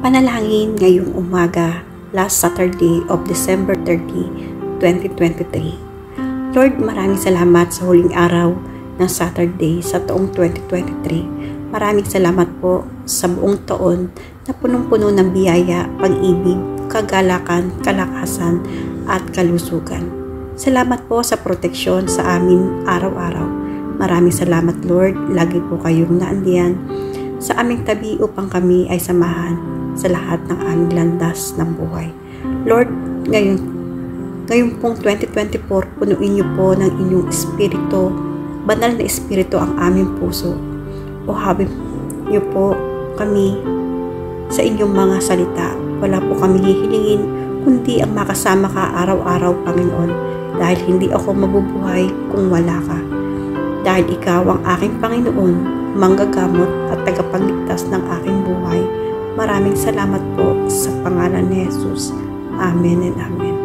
Panalangin ngayong umaga, last Saturday of December 30, 2023. Lord, maraming salamat sa huling araw ng Saturday sa taong 2023. Maraming salamat po sa buong taon na punong-puno ng biyaya, pag-ibig, kagalakan, kalakasan at kalusugan. Salamat po sa proteksyon sa amin araw-araw. Maraming salamat Lord, lagi po kayong naandiyan sa aming tabi upang kami ay samahan sa lahat ng aming landas ng buhay. Lord, ngayon pong 2024, punuin niyo po ng inyong espiritu, banal na espiritu ang aming puso. O habib niyo po kami sa inyong mga salita. Wala po kami hihilingin, kundi ang makasama ka araw-araw, Panginoon, dahil hindi ako mabubuhay kung wala ka. Dahil ikaw ang aking Panginoon, manggagamot at tagapagligtas ng aking buhay. Maraming salamat po sa pangalan ni Jesus. Amen and Amen.